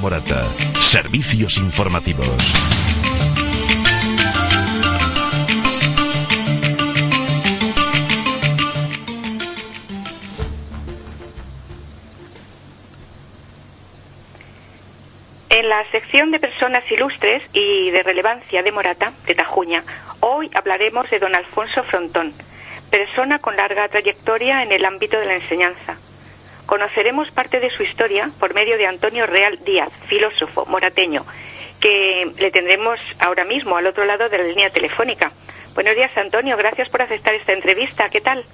Morata. Servicios informativos. En la sección de personas ilustres y de relevancia de Morata, de Tajuña, hoy hablaremos de don Alfonso Frontón, persona con larga trayectoria en el ámbito de la enseñanza. Conoceremos parte de su historia por medio de Antonio Real Díaz, filósofo morateño, que le tendremos ahora mismo al otro lado de la línea telefónica. Buenos días, Antonio, gracias por aceptar esta entrevista. ¿Qué tal?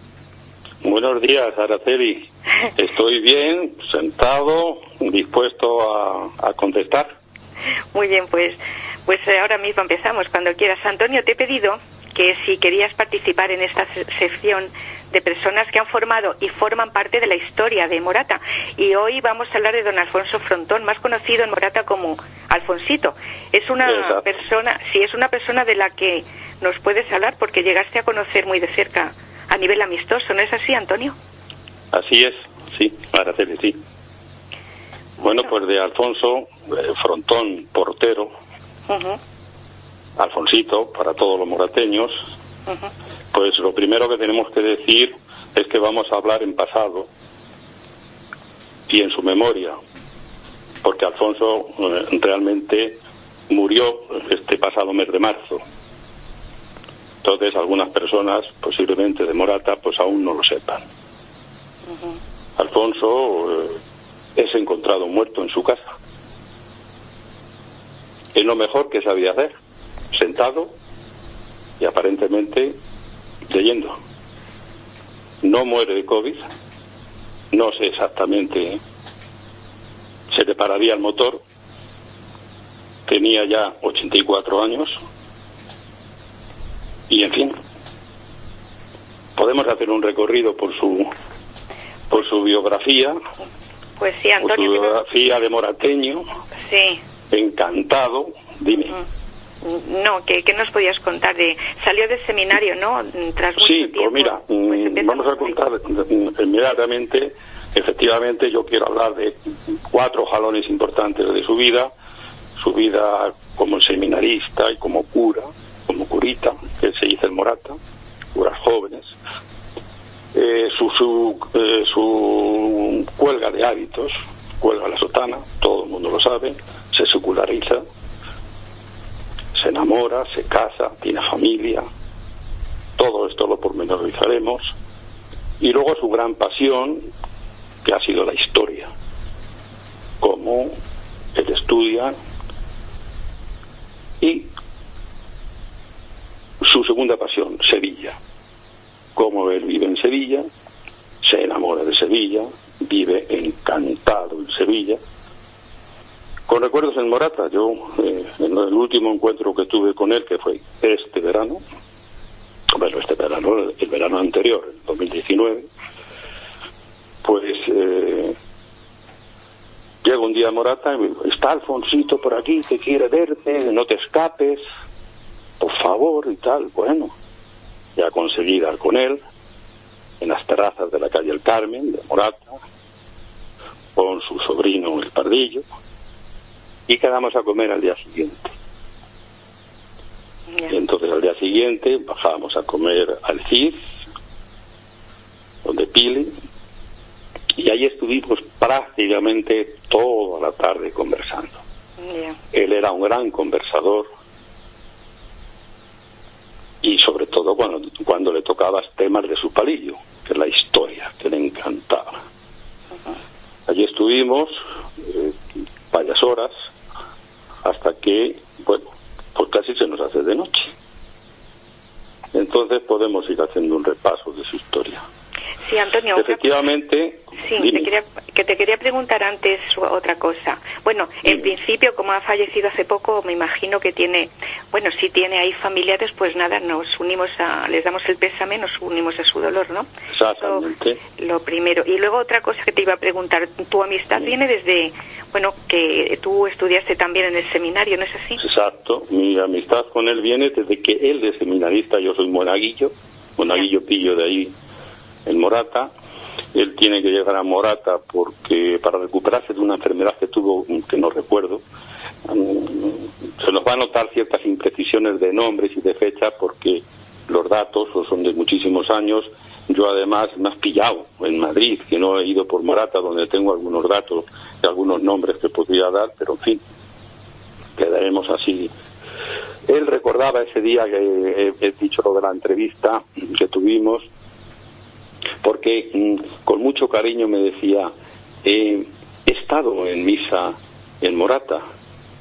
Buenos días, Araceli. Estoy bien, sentado, dispuesto a contestar. Muy bien, pues ahora mismo empezamos, cuando quieras. Antonio, te he pedido que si querías participar en esta sección de personas que han formado y forman parte de la historia de Morata. Y hoy vamos a hablar de don Alfonso Frontón, más conocido en Morata como Alfonsito. Es una persona, sí, es una persona de la que nos puedes hablar porque llegaste a conocer muy de cerca a nivel amistoso, ¿no es así, Antonio? Así es, sí, Araceli, sí. Bueno, pues de Alfonso Frontón, portero, Alfonsito, para todos los morateños, pues lo primero que tenemos que decir es que vamos a hablar en pasado y en su memoria, porque Alfonso realmente murió este pasado mes de marzo. Entonces algunas personas, posiblemente de Morata, pues aún no lo sepan. Alfonso es encontrado muerto en su casa. Es lo mejor que sabía hacer, sentado y aparentemente leyendo. No muere de COVID, no sé exactamente, se le pararía el motor, tenía ya 84 años. Y en fin, podemos hacer un recorrido por su biografía, pues sí, Antonio, por su biografía de morateño, sí, encantado. Dime. No, ¿qué nos podías contar? Salió del seminario, ¿no? Tras mucho tiempo. Pues mira, vamos a contar inmediatamente. Efectivamente, yo quiero hablar de 4 jalones importantes de su vida como seminarista y como cura, como curita, que se dice el Morata, curas jóvenes, su cuelga de hábitos, cuelga la sotana, todo el mundo lo sabe, se seculariza, se enamora, se casa, tiene familia, todo esto lo pormenorizaremos, y luego su gran pasión, que ha sido la historia, cómo él estudia, y su segunda pasión, Sevilla. Cómo él vive en Sevilla, se enamora de Sevilla, vive encantado en Sevilla. Con recuerdos en Morata, yo en el último encuentro que tuve con él, que fue este verano, el verano anterior, el 2019, pues llega un día a Morata y me dijo, está Alfonsito por aquí, que quiere verte, no te escapes, por favor, y tal. Bueno, ya conseguí dar con él en las terrazas de la calle El Carmen, de Morata, con su sobrino el Pardillo, y quedamos a comer al día siguiente. Y entonces al día siguiente bajábamos a comer al CID, donde Pili, y ahí estuvimos prácticamente toda la tarde conversando. Él era un gran conversador, y sobre todo cuando le tocabas temas de su palillo, que es la historia, que le encantaba. Allí estuvimos varias horas, hasta que, pues casi se nos hace de noche. Entonces podemos ir haciendo un repaso de su historia. Sí, Antonio. Efectivamente. Sí, te quería preguntar antes otra cosa. Bueno, en principio, como ha fallecido hace poco, me imagino que si tiene ahí familiares, pues nada, les damos el pésame, nos unimos a su dolor, ¿no? Exactamente. Lo primero. Y luego otra cosa que te iba a preguntar, tu amistad viene desde, que tú estudiaste también en el seminario, ¿no es así? Exacto, mi amistad con él viene desde que él es seminarista, yo soy monaguillo Pillo de ahí, en Morata, Él tiene que llegar a Morata porque para recuperarse de una enfermedad que tuvo, que no recuerdo, se nos va a notar ciertas imprecisiones de nombres y de fechas porque los datos son de muchísimos años. Yo además me has pillado en Madrid, que no he ido por Morata, donde tengo algunos datos y algunos nombres que podría dar, pero en fin, quedaremos así. Él recordaba ese día que he dicho lo de la entrevista que tuvimos, porque con mucho cariño me decía, he estado en misa en Morata,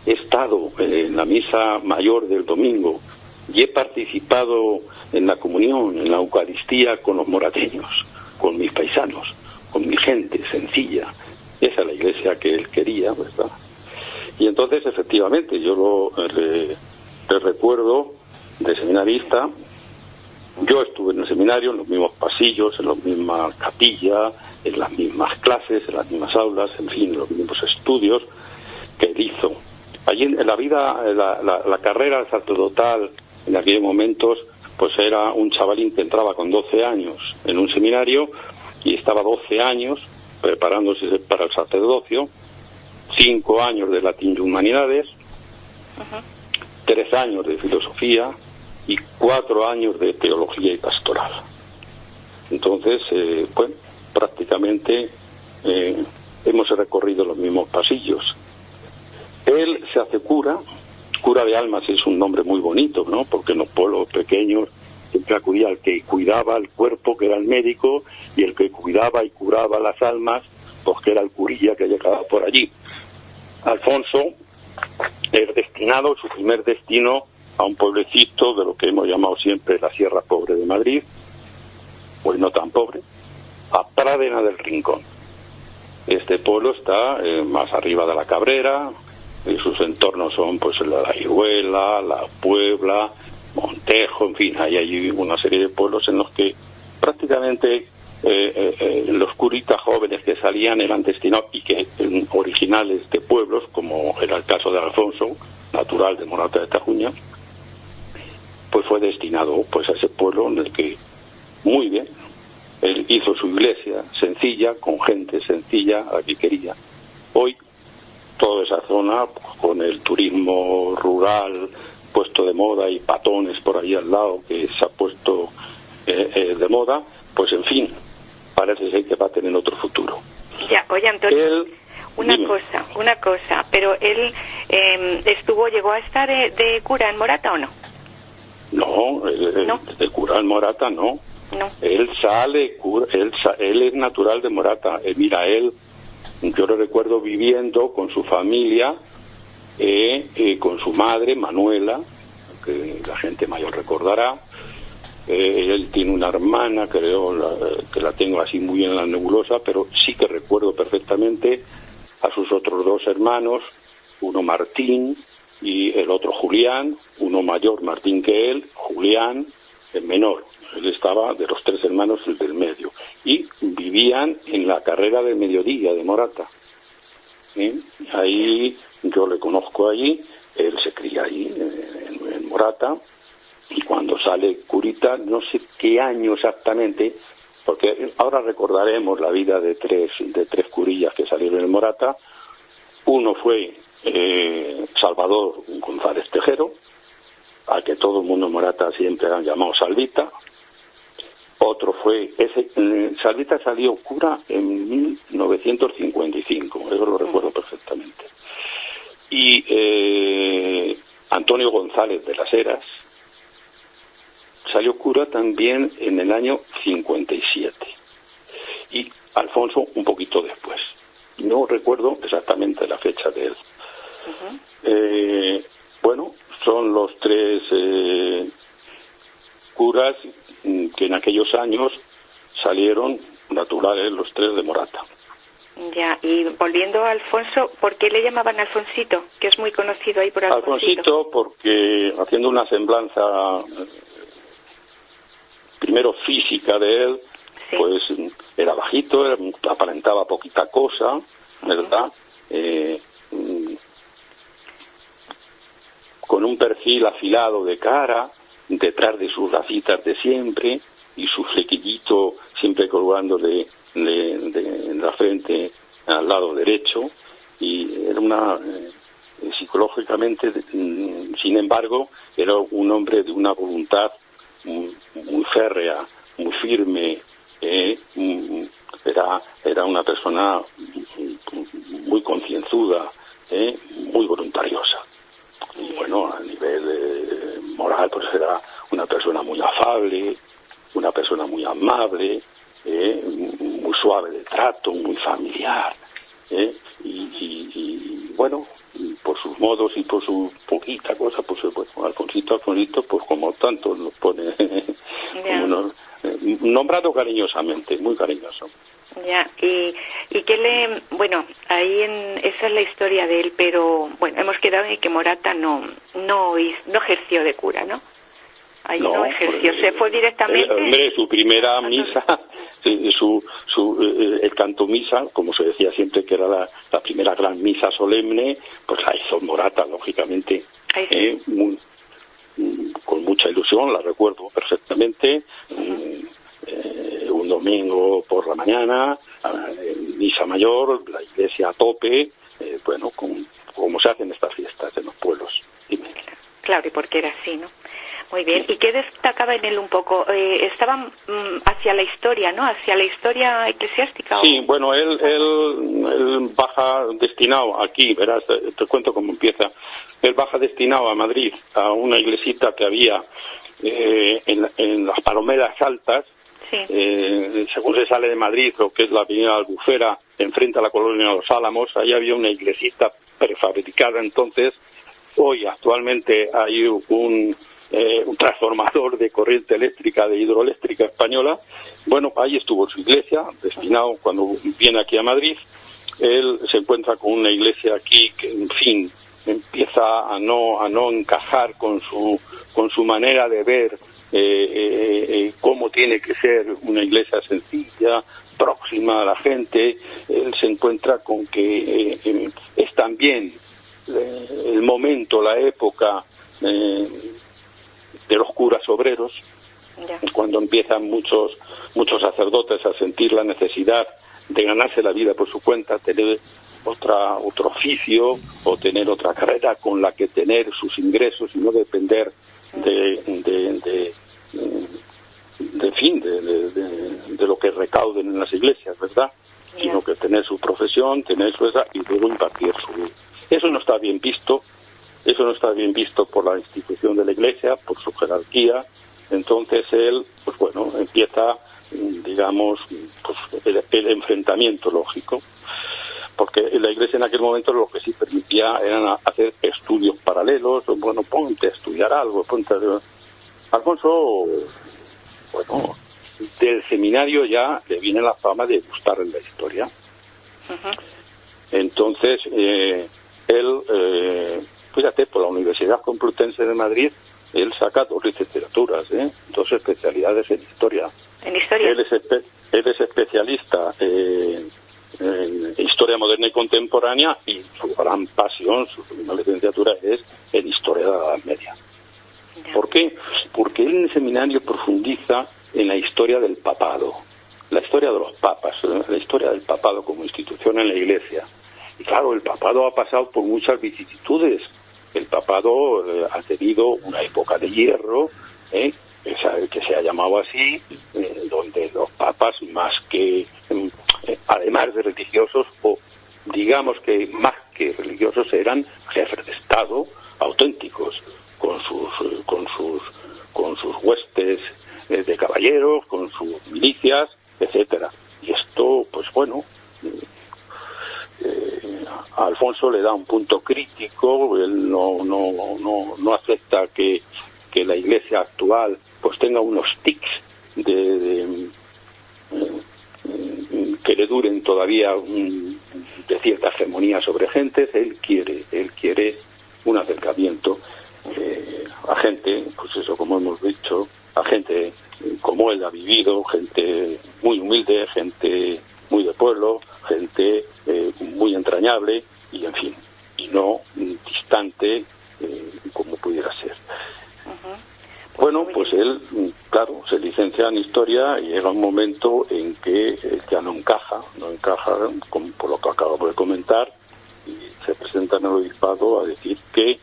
he estado en la misa mayor del domingo y he participado en la comunión, en la Eucaristía con los morateños, con mis paisanos, con mi gente sencilla. Esa es la iglesia que él quería, ¿verdad? Y entonces, efectivamente, yo le recuerdo de seminarista. Yo estuve en el seminario, en los mismos pasillos, en las mismas capillas, en las mismas clases, en las mismas aulas, en fin, en los mismos estudios que él hizo. Allí en la vida, la carrera sacerdotal en aquellos momentos, pues era un chavalín que entraba con 12 años en un seminario y estaba 12 años preparándose para el sacerdocio, 5 años de latín y humanidades, 3 años de filosofía y 4 años de teología y pastoral. Entonces, pues prácticamente hemos recorrido los mismos pasillos. Él se hace cura de almas es un nombre muy bonito, ¿no? Porque en los pueblos pequeños siempre acudía al que cuidaba el cuerpo, que era el médico, y el que cuidaba y curaba las almas, pues que era el curilla que llegaba por allí. Alfonso es destinado, su primer destino, a un pueblecito de lo que hemos llamado siempre la Sierra Pobre de Madrid, pues no tan pobre, a Pradena del Rincón. Este pueblo está más arriba de la Cabrera, y sus entornos son pues la Iruela, la Puebla, Montejo, en fin, hay una serie de pueblos en los que prácticamente los curitas jóvenes que salían eran destinados, y que originales de pueblos, como era el caso de Alfonso, natural de Morata de Tajuña, pues fue destinado pues a ese pueblo en el que, muy bien, él hizo su iglesia sencilla, con gente sencilla, a la que quería. Hoy, toda esa zona, con el turismo rural puesto de moda y patones por ahí al lado que se ha puesto de moda, pues en fin, parece ser que va a tener otro futuro. Ya, oye Antonio, una cosa, pero él llegó a estar de cura en Morata, ¿o no? No, ¿No? De cura en Morata no. No. Él él es natural de Morata. Mira, yo lo recuerdo viviendo con su familia, con su madre, Manuela, que la gente mayor recordará. Él tiene una hermana, creo, que la tengo así muy en la nebulosa, pero sí que recuerdo perfectamente a sus otros 2 hermanos, uno Martín y el otro Julián, uno mayor Martín que él, Julián el menor. Él estaba de los 3 hermanos el del medio, y vivían en la carrera del mediodía de Morata. Ahí yo le conozco allí, él se cría allí en Morata, y cuando sale curita, no sé qué año exactamente, porque ahora recordaremos la vida de tres curillas que salieron en Morata. Uno fue Salvador González Tejero, al que todo el mundo en Morata siempre han llamado Salvita. Otro fue Salvita salió cura en 1955, eso lo recuerdo perfectamente. Y Antonio González de las Heras salió cura también en el año 57. Y Alfonso un poquito después. No recuerdo exactamente la fecha de él. Bueno, son los 3 curas que en aquellos años salieron naturales, los 3 de Morata. Ya, y volviendo a Alfonso, ¿por qué le llamaban Alfonsito? Que es muy conocido ahí por Alfonsito. Alfonsito porque, haciendo una semblanza primero física de él, sí, pues era bajito, aparentaba poquita cosa, ¿verdad? Con un perfil afilado de cara, detrás de sus gafitas de siempre y su flequillito siempre colgándole de la frente al lado derecho, y era psicológicamente, sin embargo, era un hombre de una voluntad muy férrea, muy firme, era una persona muy concienzuda, muy voluntariosa. Y bueno, a nivel moral, pues era una persona muy afable, una persona muy amable, muy suave de trato, muy familiar, y bueno, por sus modos y por su poquita cosa, pues bueno, Alfonsito, pues como tanto nos pone, nombrado cariñosamente, muy cariñoso. Ya, y que bueno, esa es la historia de él, pero bueno, hemos quedado en que Morata no ejerció de cura, ¿no? Ahí no ejerció, se fue directamente. Hombre, su primera misa, el canto misa, como se decía siempre que era la primera gran misa solemne, pues la hizo Morata, lógicamente, con mucha ilusión, la recuerdo perfectamente. Un domingo por la mañana, misa mayor, la iglesia a tope, bueno, como se hacen estas fiestas en los pueblos. Dime. Claro, y porque era así, ¿no? Muy bien. ¿Y qué destacaba en él un poco? Estaba hacia la historia, ¿no? Hacia la historia eclesiástica. Sí, bueno, él baja destinado aquí, verás, te cuento cómo empieza. Él baja destinado a Madrid, a una iglesita que había en las Palomeras Altas. Sí. Según se sale de Madrid, lo que es la avenida Albufera, enfrente a la colonia de los Álamos, ahí había una iglesita prefabricada entonces. Hoy, actualmente, hay un transformador de corriente eléctrica, de hidroeléctrica española. Bueno, ahí estuvo su iglesia, destinado cuando viene aquí a Madrid. Él se encuentra con una iglesia aquí que, en fin, empieza a no encajar con su manera de ver cómo tiene que ser una iglesia sencilla, próxima a la gente. Él se encuentra con que es también el momento, la época de los curas obreros, cuando empiezan muchos sacerdotes a sentir la necesidad de ganarse la vida por su cuenta, tener otro oficio o tener otra carrera con la que tener sus ingresos y no depender de lo que recauden en las iglesias, ¿verdad? Sino que tener su profesión, tener su esa, y luego impartir su... Eso no está bien visto. Eso no está bien visto por la institución de la Iglesia, por su jerarquía. Entonces él, pues bueno, empieza, digamos, pues el enfrentamiento lógico, porque la Iglesia en aquel momento lo que sí permitía eran hacer estudios paralelos. Bueno, ponte a estudiar algo, Alfonso, bueno, del seminario ya le viene la fama de gustar en la historia. Entonces, él... fíjate, por la Universidad Complutense de Madrid, él saca 2 licenciaturas, 2 especialidades en historia. ¿En historia? Él es especialista en historia moderna y contemporánea, y su gran pasión, su segunda licenciatura, es en historia de la Edad Media. ¿Por qué? Porque él en el seminario profundiza en la historia del papado, la historia de los papas, la historia del papado como institución en la Iglesia. Y claro, el papado ha pasado por muchas vicisitudes. El papado ha tenido una época de hierro, que se ha llamado así, donde los papas, más que, además de religiosos, o digamos que más que religiosos, eran jefes de Estado auténticos, con sus huestes de caballeros, con sus milicias, etcétera. Y esto, pues bueno... a Alfonso le da un punto crítico. Él no acepta que la Iglesia actual pues tenga unos tics que le duren todavía de cierta hegemonía sobre gentes. Él quiere un acercamiento a gente, pues eso, como hemos dicho, a gente como él ha vivido, gente muy humilde, gente muy de pueblo, gente muy entrañable, y en fin, y no distante como pudiera ser. Bueno, bueno, pues él, claro, se licencia en Historia y llega un momento en que ya no encaja por lo que acabo de comentar, y se presenta en el obispado a decir que,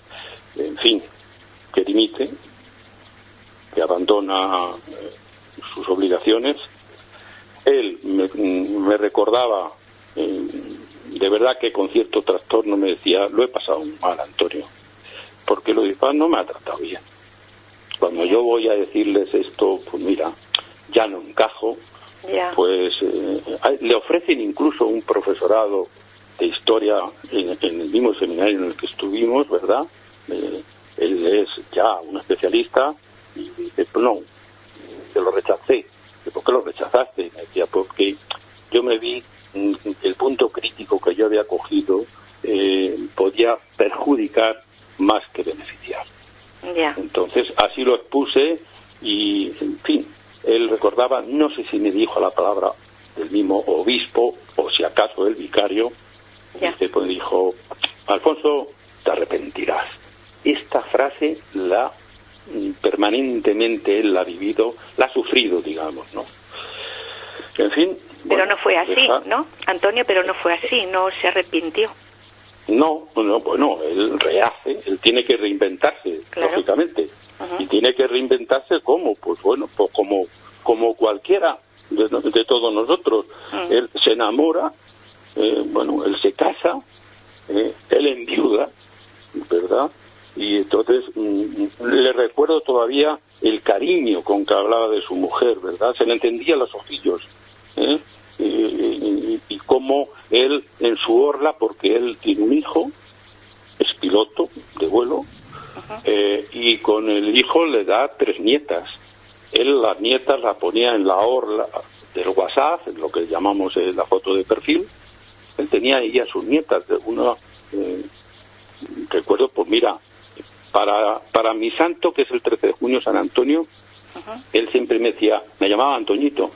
en fin, que dimite, que abandona sus obligaciones. Él me recordaba, de verdad que con cierto trastorno me decía, lo he pasado mal, Antonio, porque el obispado no me ha tratado bien. Cuando yo voy a decirles esto, pues mira, ya no encajo, pues le ofrecen incluso un profesorado de historia en el mismo seminario en el que estuvimos, ¿verdad? Él es ya un especialista y dice, pues no, te lo rechacé. ¿Por qué lo rechazaste? Me decía, porque yo me vi el punto crítico que yo había cogido podía perjudicar más que beneficiar. Entonces así lo expuse y, en fin, él recordaba, no sé si me dijo la palabra del mismo obispo o si acaso el vicario, pues dijo, Alfonso, te arrepentirás. Esta frase permanentemente él la ha vivido, la ha sufrido, digamos, ¿no? En fin. Pero no fue así, ¿no, Antonio? Pero no fue así, no se arrepintió. No, bueno, él rehace, él tiene que reinventarse, lógicamente. Y tiene que reinventarse ¿cómo? Pues bueno, pues como cualquiera de todos nosotros. Él se enamora, él se casa, él enviuda, ¿verdad? Y entonces le recuerdo todavía el cariño con que hablaba de su mujer, ¿verdad? Se le entendía los ojillos, y cómo él en su orla, porque él tiene un hijo, es piloto de vuelo, y con el hijo le da 3 nietas. Él las nietas las ponía en la orla del WhatsApp, en lo que llamamos la foto de perfil. Él tenía ahí a sus nietas. Recuerdo, pues mira, para mi santo, que es el 13 de junio, San Antonio, él siempre me decía, me llamaba Antoñito,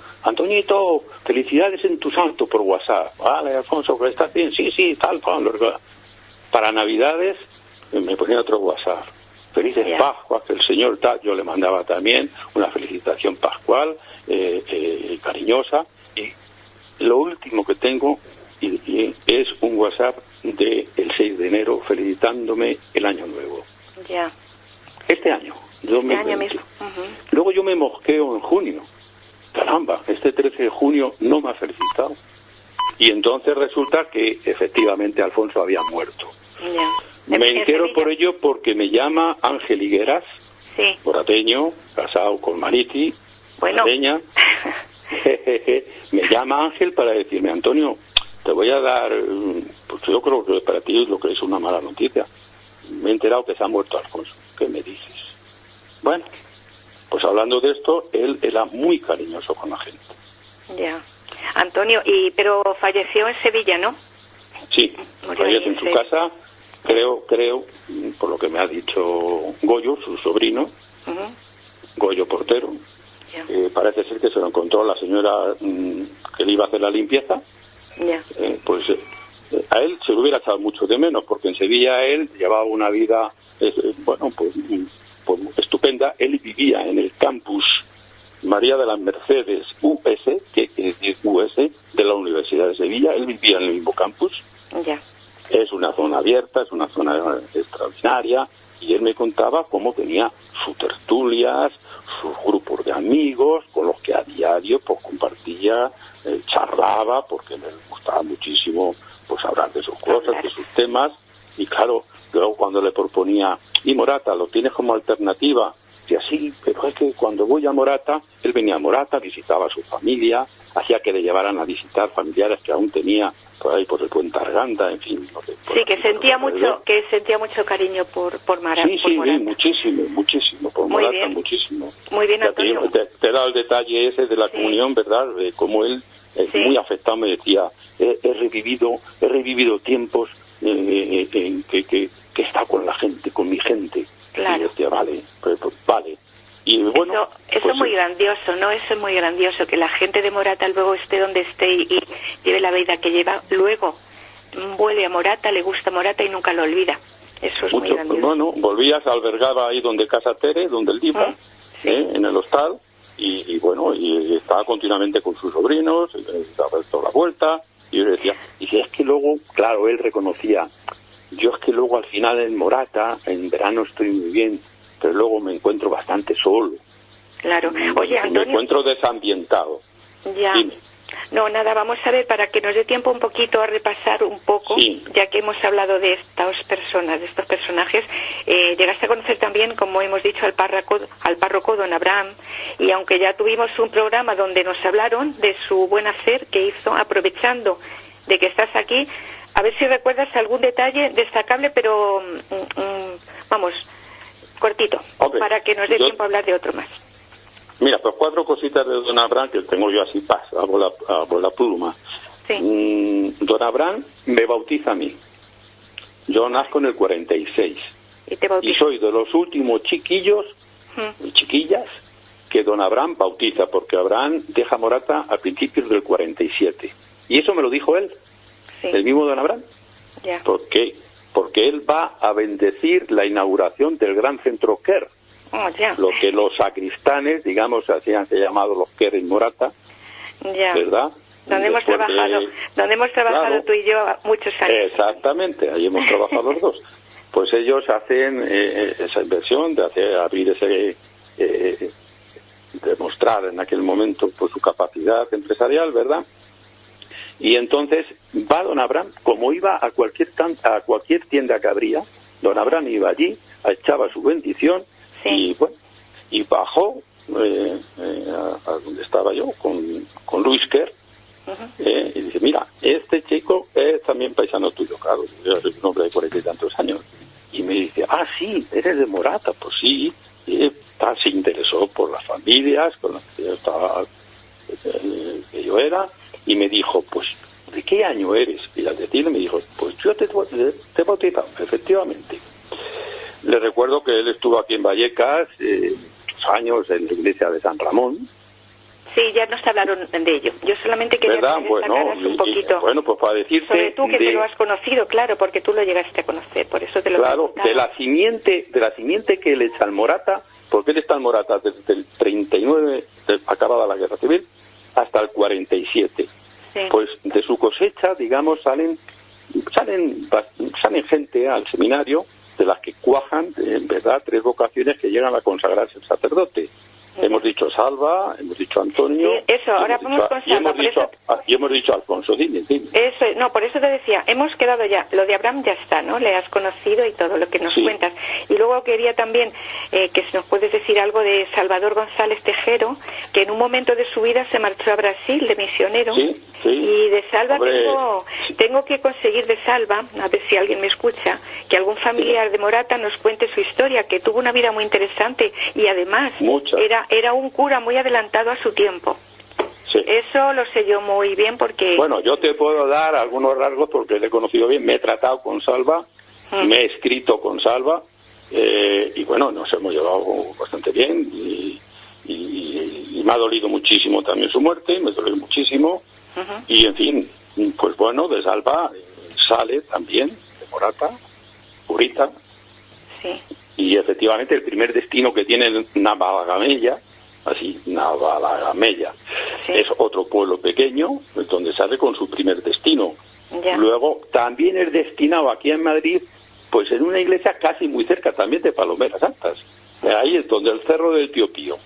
felicidades en tu santo por WhatsApp. Vale, Alfonso, ¿estás bien? Sí, tal, cual. Para Navidades me ponía otro WhatsApp. Felices Pascuas, que el Señor tal. Yo le mandaba también una felicitación pascual, cariñosa. Y lo último que tengo es un WhatsApp del 6 de enero felicitándome el año nuevo. Este año. Mismo. Luego yo me mosqueo en junio. Caramba, este 13 de junio no me ha felicitado. Y entonces resulta que efectivamente Alfonso había muerto. Me entero por ello porque me llama Ángel Higueras, morateño, casado con Mariti, morateña. Me llama Ángel para decirme, Antonio, te voy a dar, pues yo creo que para ti es lo que es una mala noticia. Me he enterado que se ha muerto Alfonso. ¿Qué me dices? Bueno, pues hablando de esto, él era muy cariñoso con la gente. Antonio, pero falleció en Sevilla, ¿no? Sí, falleció en su casa, creo, por lo que me ha dicho Goyo, su sobrino, Goyo Portero. Parece ser que se lo encontró la señora que le iba a hacer la limpieza. Pues a él se lo hubiera echado mucho de menos, porque en Sevilla él llevaba una vida, pues estupenda. Él vivía en el campus María de las Mercedes US, que es US, de la Universidad de Sevilla. Él vivía en el mismo campus. Es una zona abierta, es una zona extraordinaria, y él me contaba cómo tenía sus tertulias, sus grupos de amigos, con los que a diario pues compartía, charlaba, porque le gustaba muchísimo pues hablar de sus cosas, de sus temas. Y claro, luego cuando le proponía, y Morata, ¿lo tienes como alternativa? Y así, pero es que cuando voy a Morata, él venía a Morata, visitaba a su familia, hacía que le llevaran a visitar familiares que aún tenía por ahí por el Puente Arganda, en fin. Que sentía mucho cariño por Morata. Sí, muchísimo, por muy Morata, bien. Muchísimo. Muy bien, Antonio. Te he dado el detalle ese de la comunión, ¿verdad? De cómo él, muy afectado, me decía, he revivido tiempos en que está con la gente, con mi gente. Claro. Y decía, vale, pues vale. Y bueno, eso pues, es muy grandioso, ¿no? Eso es muy grandioso, que la gente de Morata luego esté donde esté y lleve la vida que lleva. Luego vuelve a Morata, le gusta Morata y nunca lo olvida. Eso es muy grandioso. Bueno, volvías, albergaba ahí donde Casa Tere, donde él iba, tal, y bueno, y estaba continuamente con sus sobrinos, daba toda la vuelta, y yo le decía, y si es que luego, claro, él reconocía, yo es que luego al final en Morata, en verano estoy muy bien, pero luego me encuentro bastante solo. Claro. Oye, Antonio, me encuentro desambientado. Ya. Dime. No, nada, vamos a ver, para que nos dé tiempo un poquito a repasar un poco, sí, ya que hemos hablado de estas personas, de estos personajes, llegaste a conocer también, como hemos dicho, al párroco don Abraham, y aunque ya tuvimos un programa donde nos hablaron de su buen hacer que hizo, aprovechando de que estás aquí, a ver si recuerdas algún detalle destacable, pero vamos, cortito, okay, para que nos dé tiempo a hablar de otro más. Mira, pues 4 cositas de don Abraham que tengo yo así, a bola pluma. Sí. Don Abraham me bautiza a mí. Yo nazco en el 46. Y soy de los últimos chiquillos y chiquillas que don Abraham bautiza, porque Abraham deja Morata a principios del 47. Y eso me lo dijo él, el mismo don Abraham. Yeah. ¿Por qué? Porque él va a bendecir la inauguración del gran centro Quer. Lo que los sacristanes, digamos, se han llamado los Quer en Morata, ¿verdad? Donde hemos trabajado claro, tú y yo muchos años. Exactamente, ahí hemos trabajado los dos. Pues ellos hacen esa inversión de abrir ese, demostrar en aquel momento pues su capacidad empresarial, ¿verdad? Y entonces va don Abraham, como iba a cualquier tienda que abría, don Abraham iba allí, echaba su bendición. Sí. Y bueno, y bajó a donde estaba yo con Luis Quer, y dice, mira, este chico es también paisano tuyo, claro, yo soy un hombre de 40 y tantos años, y me dice, sí, eres de Morata, pues sí, y se interesó por las familias con las que yo estaba, que yo era, y me dijo, pues, ¿de qué año eres? Y al decirle me dijo, pues yo te he bautizado, efectivamente. Le recuerdo que él estuvo aquí en Vallecas muchos años en la iglesia de San Ramón. Sí, ya nos hablaron de ello. Yo solamente quería que destacaras un poquito. Bueno, pues para decirte... Sobre tú que te lo has conocido, claro, porque tú lo llegaste a conocer, por eso te lo claro, de la simiente que él echa al Morata, porque él está en Morata desde el 39, acabada la Guerra Civil, hasta el 47. Sí. Pues de su cosecha, digamos, salen gente al seminario, de las que cuajan, en verdad, 3 vocaciones que llegan a consagrarse el sacerdote. Sí. Hemos dicho Salva, hemos dicho Antonio... Sí, eso, ahora vamos con Salva. Y hemos dicho Alfonso, dime. Eso, no, por eso te decía, hemos quedado ya, lo de Abraham ya está, ¿no? Le has conocido y todo lo que nos cuentas. Y luego quería también que si nos puedes decir algo de Salvador González Tejero, que en un momento de su vida se marchó a Brasil de misionero. Sí. Y de Salva tengo que conseguir de Salva, a ver si alguien me escucha, que algún familiar de Morata nos cuente su historia, que tuvo una vida muy interesante y además era un cura muy adelantado a su tiempo. Sí. Eso lo sé yo muy bien porque... Bueno, yo te puedo dar algunos rasgos porque le he conocido bien, me he tratado con Salva, me he escrito con Salva, y bueno, nos hemos llevado bastante bien y me ha dolido muchísimo también su muerte, me dolió muchísimo. Y en fin, pues bueno, de Salva sale también de Morata, Purita, y efectivamente el primer destino que tiene Navalagamella, es otro pueblo pequeño donde sale con su primer destino. Luego también es destinado aquí en Madrid, pues en una iglesia casi muy cerca también de Palomeras Altas, ahí es donde el Cerro del Pío Pío.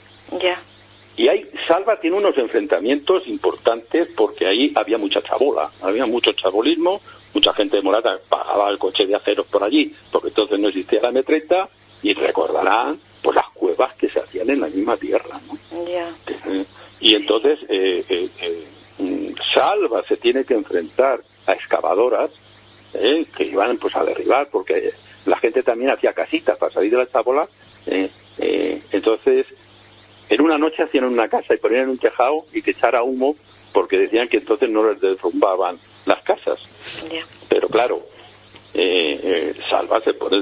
Y ahí Salva tiene unos enfrentamientos importantes porque ahí había mucha chabola, había mucho chabolismo, mucha gente de Morata pagaba el coche de aceros por allí, porque entonces no existía la metreta, y recordarán pues las cuevas que se hacían en la misma tierra, ¿no? Y entonces Salva se tiene que enfrentar a excavadoras que iban pues a derribar, porque la gente también hacía casitas para salir de la chabola, entonces en una noche hacían una casa y ponían un tejado y que echara humo porque decían que entonces no les derrumbaban las casas. Pero claro, Salva se pone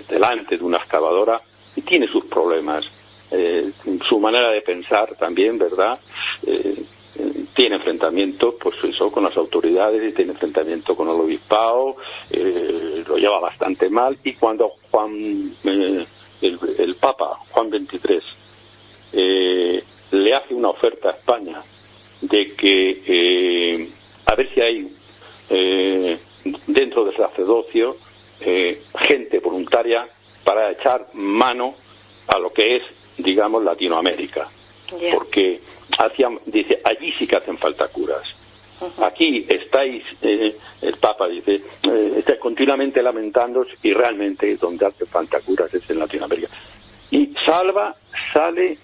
delante de una excavadora y tiene sus problemas. Su manera de pensar también, ¿verdad? Tiene enfrentamiento, pues eso, con las autoridades, y tiene enfrentamiento con el obispado, lo lleva bastante mal, y cuando el Papa, Juan XXIII, le hace una oferta a España de que a ver si hay dentro del sacerdocio gente voluntaria para echar mano a lo que es, digamos, Latinoamérica. Yeah. Porque dice, allí sí que hacen falta curas. Aquí estáis, el Papa dice, estáis continuamente lamentándoos, y realmente donde hace falta curas es en Latinoamérica. Y Salva sale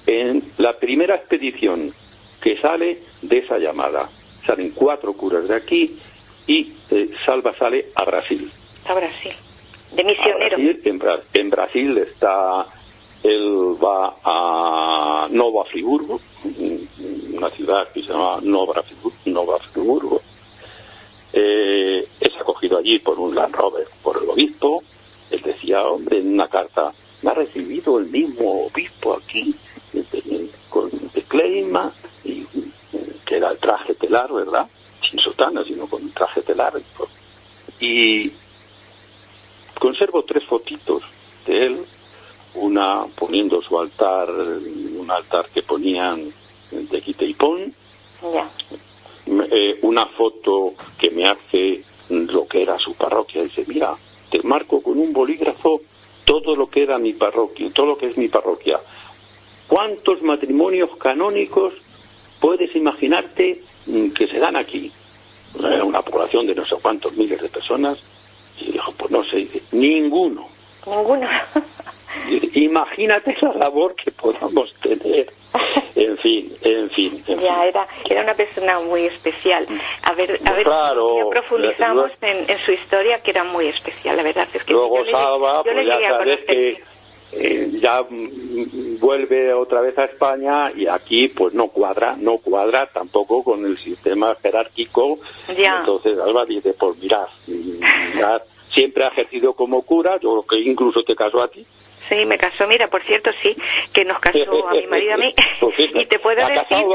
en la primera expedición que sale de esa llamada. Salen 4 curas de aquí y Salva sale a Brasil. A Brasil, de misionero. En Brasil está, él va a Nova Friburgo, una ciudad que se llama Nova Friburgo. Es acogido allí por un Land Rover, por el obispo. Él decía, hombre, en una carta, me ha recibido el mismo obispo aquí, con de Kleima, que era el traje telar, ¿verdad? Sin sotana, sino con un traje telar. Y conservo 3 fotitos de él, una poniendo su altar, un altar que ponían de Quiteipón, una foto que me hace lo que era su parroquia. Dice, mira, te marco con un bolígrafo todo lo que era mi parroquia, todo lo que es mi parroquia. ¿Cuántos matrimonios canónicos puedes imaginarte que se dan aquí? Era una población de no sé cuántos miles de personas. Y dijo, pues no sé, dice, ninguno. Imagínate la labor que podamos tener. En fin. Ya, era una persona muy especial. A ver claro, si profundizamos en su historia, que era muy especial, la verdad. Es que luego Salva, pues ya sabes que ya vuelve otra vez a España, y aquí pues no cuadra tampoco con el sistema jerárquico. Ya. Entonces Salva dice, pues mirad, siempre ha ejercido como cura, yo creo que incluso te casó a ti. Sí, me casó, mira, por cierto, sí, que nos casó a mi marido y a mí. Pues sí, y te puedo decir...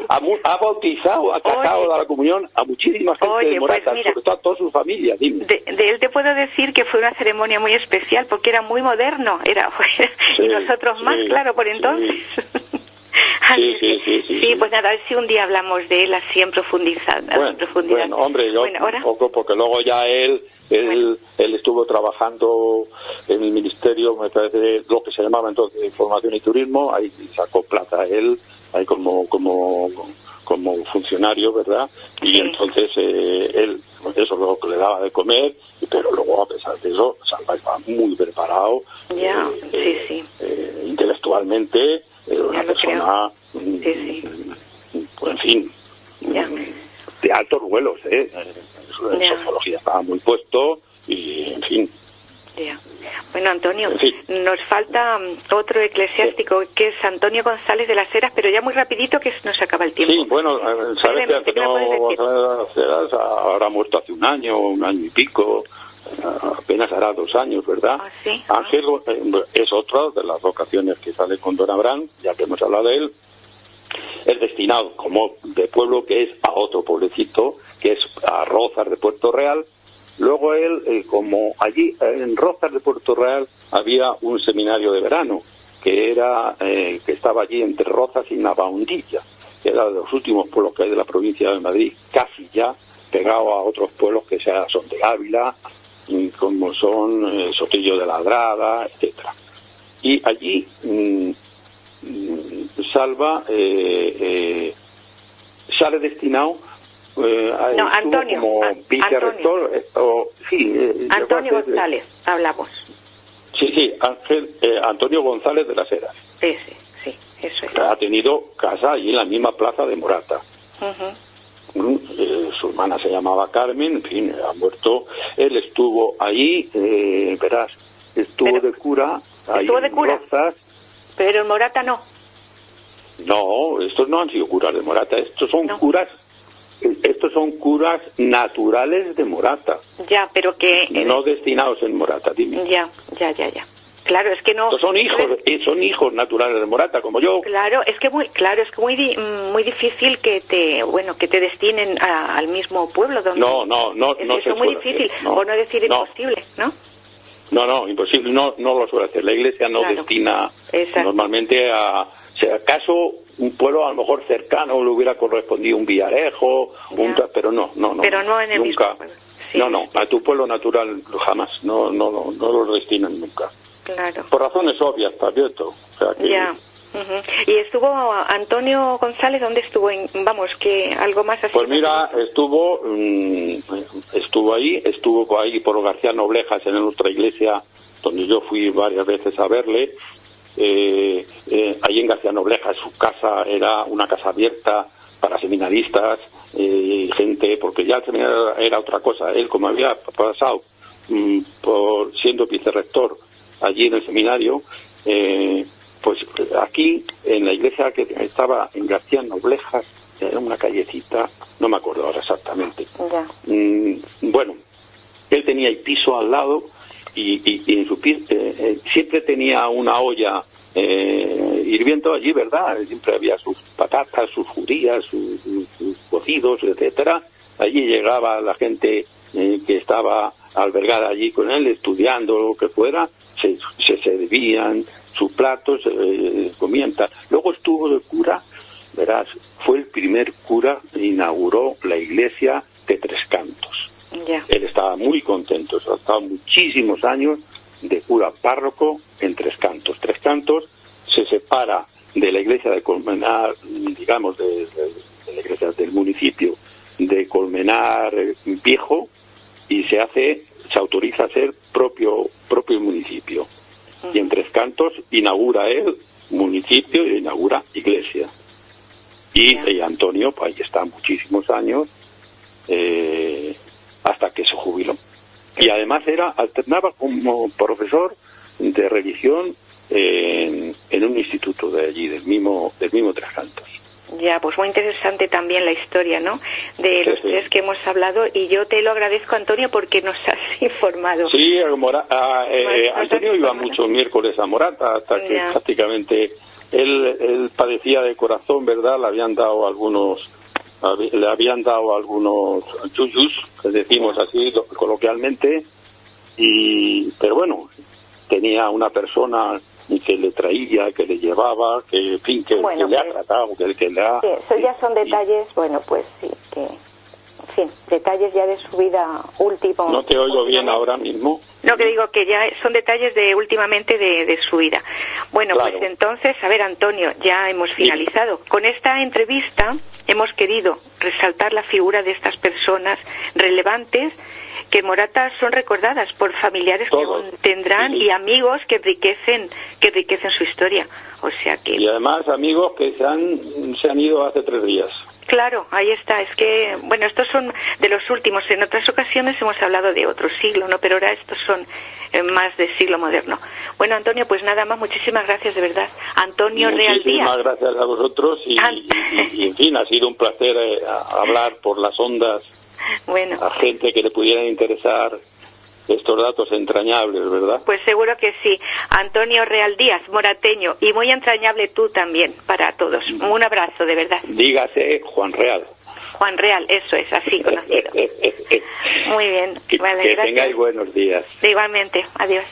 ha bautizado, ha casado, a la comunión a muchísima gente de Morata, pues mira, sobre todo a toda su familia, dime. De él te puedo decir que fue una ceremonia muy especial, porque era muy moderno, Sí, y nosotros más, claro, por entonces. Sí, pues nada, a ver si un día hablamos de él así en profundidad. Bueno, hombre, yo un poco, porque luego ya él estuvo trabajando en el ministerio, me parece, lo que se llamaba entonces Información y Turismo, ahí sacó plata él, ahí como funcionario, ¿verdad? Y sí. Entonces él, eso es lo que le daba de comer, pero luego, a pesar de eso, Salva estaba muy preparado, intelectualmente, una persona, en fin, de altos vuelos, en sociología estaba muy puesto, y en fin. Bueno, Antonio, nos falta otro eclesiástico, que es Antonio González de las Heras, pero ya muy rapidito, que nos acaba el tiempo. Sí, bueno, sabes que Antonio González de las Heras habrá muerto hace un año y pico, apenas hará 2 años, ¿verdad? ¿Sí? Ángel es otra de las vocaciones que sale con Don Abraham, ya que hemos hablado de él. Es destinado, como de pueblo que es, a otro pueblecito, que es a Rozas de Puerto Real. Luego él, como allí en Rozas de Puerto Real había un seminario de verano, que estaba allí entre Rozas y Navaundilla, que era de los últimos pueblos que hay de la provincia de Madrid, casi ya pegado a otros pueblos que son de Ávila, como son Sotillo de la Ladrada, etcétera. Y allí Salva sale destinado Antonio, como vicerrector, Antonio González, hablamos. Sí, Antonio González de las Heras. Sí, eso es. Ha tenido casa allí en la misma plaza de Morata. Su hermana se llamaba Carmen, en fin, ha muerto. Él estuvo allí, verás, estuvo de cura. ¿Estuvo de cura? Rozas. Pero en Morata no. No, estos no han sido curas de Morata, estos son curas naturales de Morata. Ya, pero que... no destinados en Morata, dime. Ya. Claro, es que no... Estos son hijos naturales de Morata, como yo. Claro, es que muy difícil que te destinen al mismo pueblo donde... No. Es muy difícil, por no decir imposible, ¿no? No, imposible, no lo suele hacer. La Iglesia no destina normalmente se Si acaso un pueblo a lo mejor cercano le hubiera correspondido un Villarejo, pero no. Pero no en el nunca. mismo pueblo. Sí. No, a tu pueblo natural jamás, no lo destinan nunca. Claro. Por razones obvias, está abierto. O sea que... Ya. ¿Y estuvo Antonio González? ¿Dónde estuvo? Vamos, que algo más así. Pues mira, estuvo ahí por García Noblejas, en nuestra iglesia, donde yo fui varias veces a verle. Ahí en García Noblejas, su casa era una casa abierta para seminaristas, gente, porque ya el seminario era otra cosa. Él, como había pasado por siendo vicerrector allí en el seminario, pues aquí en la iglesia que estaba en García Noblejas, era una callecita, no me acuerdo ahora exactamente. Ya. Bueno, él tenía el piso al lado y en su piso siempre tenía una olla hirviendo allí, ¿verdad? Siempre había sus patatas, sus judías, sus cocidos, etcétera. Allí llegaba la gente que estaba albergada allí con él, estudiando, lo que fuera, se servían sus platos, comían tal. Luego estuvo de cura, verás, fue el primer cura que inauguró la iglesia de Tres Cantos. Ya. Él estaba muy contento, ha estado muchísimos años de cura párroco en Tres Cantos. Tres Cantos se separa de la iglesia de Colmenar, digamos, de la iglesia del municipio de Colmenar Viejo, y se autoriza a ser propio municipio. Y en Tres Cantos inaugura él municipio y inaugura iglesia. Y Antonio, pues ahí está muchísimos años, hasta que se jubiló. Y además alternaba como profesor de religión en un instituto de allí, del mismo Tres Cantos. Ya, pues muy interesante también la historia, ¿no? De los tres que hemos hablado, y yo te lo agradezco, Antonio, porque nos has informado. Sí, Antonio iba muchos miércoles a Morata, hasta que prácticamente él padecía de corazón, ¿verdad? Le habían dado algunos yuyus, que decimos así coloquialmente, pero bueno, tenía una persona que le traía, que le llevaba, que en fin, que le ha tratado, que le ha... Sí, eso ya son detalles, bueno, pues sí, que... En fin, detalles ya de su vida última. No te oigo bien ahora mismo. No, que digo que ya son detalles de últimamente de su vida. Bueno, claro. Pues entonces, a ver, Antonio, ya hemos finalizado. Con esta entrevista hemos querido resaltar la figura de estas personas relevantes que en Morata son recordadas por familiares todos, que tendrán y amigos que enriquecen su historia. O sea que... Y además amigos que se han ido hace 3 días. Claro, ahí está. Es que, bueno, estos son de los últimos. En otras ocasiones hemos hablado de otro siglo, ¿no? Pero ahora estos son más de siglo moderno. Bueno, Antonio, pues nada más. Muchísimas gracias, de verdad. Antonio Real Díaz. Muchísimas gracias a vosotros y en fin, ha sido un placer hablar por las ondas a gente que le pudieran interesar estos datos entrañables, ¿verdad? Pues seguro que sí. Antonio Real Díaz, morateño, y muy entrañable tú también, para todos. Un abrazo, de verdad. Dígase Juan Real. Juan Real, eso es, así conocido. Muy bien. Vale, que tengáis buenos días. Igualmente, adiós.